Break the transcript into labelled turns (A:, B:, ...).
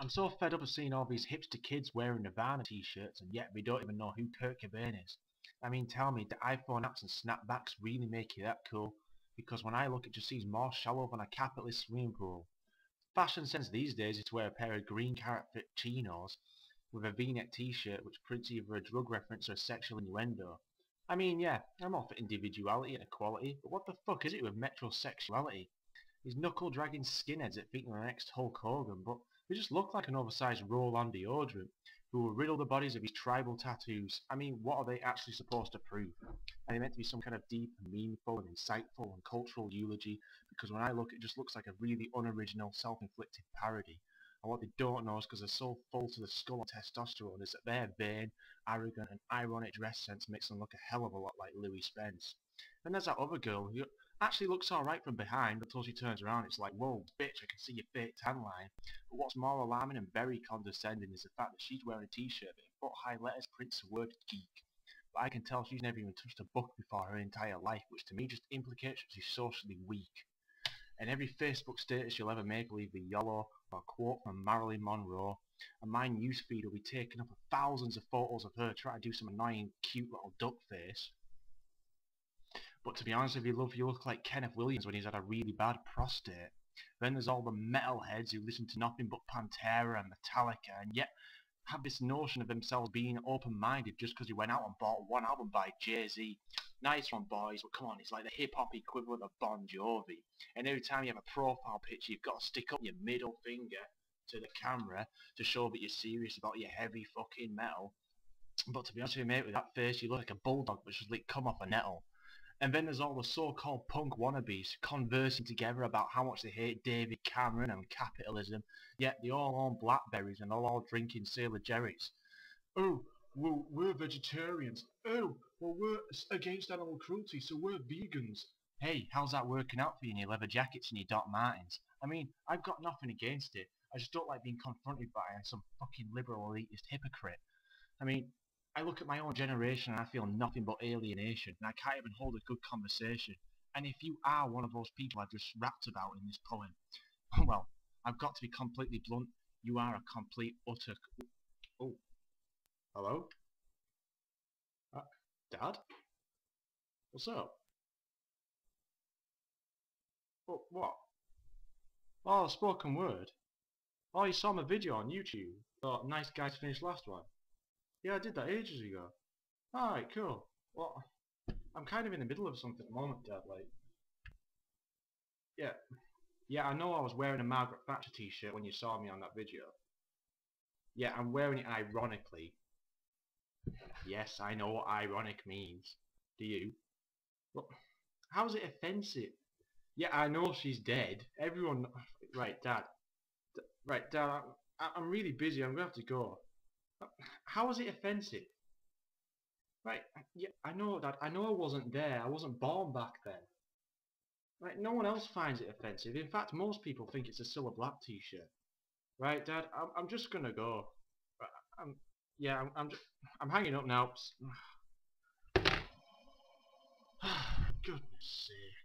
A: I'm so fed up of seeing all these hipster kids wearing Nirvana t-shirts and yet we don't even know who Kurt Cobain is. I mean, tell me, do iPhone apps and snapbacks really make you that cool? Because when I look, it just seems more shallow than a capitalist swimming pool. Fashion sense these days is to wear a pair of green carrot fit chinos with a v-neck t-shirt which prints either a drug reference or a sexual innuendo. I mean, yeah, I'm all for individuality and equality, but what the fuck is it with metrosexuality? These knuckle-dragging skinheads that think they're the next Hulk Hogan, but they just look like an oversized roll-on deodorant who will riddle the bodies of these tribal tattoos. I mean, what are they actually supposed to prove? Are they meant to be some kind of deep and meaningful and insightful and cultural eulogy? Because when I look, it just looks like a really unoriginal, self-inflicted parody. And what they don't know is because they're so full to the skull of testosterone is that their vain, arrogant and ironic dress sense makes them look a hell of a lot like Louis Spence. Then there's that other girl who actually looks alright from behind until she turns around. It's like, whoa, bitch, I can see your fake tan line. But what's more alarming and very condescending is the fact that she's wearing a t-shirt that in foot-high letters prints the word geek. But I can tell she's never even touched a book before her entire life, which to me just implicates that she's socially weak. And every Facebook status you'll ever make will either be YOLO or a quote from Marilyn Monroe, and my newsfeed will be taken up with thousands of photos of her trying to do some annoying, cute little duck face. But to be honest with you, love, you look like Kenneth Williams when he's had a really bad prostate. Then there's all the metalheads who listen to nothing but Pantera and Metallica, and yet have this notion of themselves being open-minded just because he went out and bought one album by Jay-Z. Nice one, boys, but come on, it's like the hip-hop equivalent of Bon Jovi. And every time you have a profile picture, you've got to stick up your middle finger to the camera to show that you're serious about your heavy fucking metal. But to be honest with you, mate, with that face, you look like a bulldog which has like come off a nettle. And then there's all the so-called punk wannabes conversing together about how much they hate David Cameron and capitalism, yet they all own Blackberries and they're all drinking Sailor Jerry's. Oh, well, we're vegetarians. Oh, well, we're against animal cruelty, so we're vegans. Hey, how's that working out for you in your leather jackets and your Doc Martens? I mean, I've got nothing against it. I just don't like being confronted by some fucking liberal elitist hypocrite. I mean, I look at my own generation and I feel nothing but alienation, and I can't even hold a good conversation. And if you are one of those people I've just rapped about in this poem, well, I've got to be completely blunt. You are a complete, utter... Oh. Hello? Dad? What's up? What? Oh, spoken word. Oh, you saw my video on YouTube. Thought, nice guys finished last one. Yeah, I did that ages ago. Alright, cool. Well, I'm kind of in the middle of something at the moment, Dad, like... Yeah. Yeah, I know I was wearing a Margaret Thatcher t-shirt when you saw me on that video. Yeah, I'm wearing it ironically. Yes, I know what ironic means. Do you? Well, how's it offensive? Yeah, I know she's dead. Everyone... Right, Dad. Right, Dad, I'm really busy. I'm going to have to go. How is it offensive? Right, yeah, I know that. I know I wasn't there. I wasn't born back then. Right, no one else finds it offensive. In fact, most people think it's a Cilla Black t-shirt. Right, Dad, I'm just gonna go. I'm hanging up now. Goodness sake.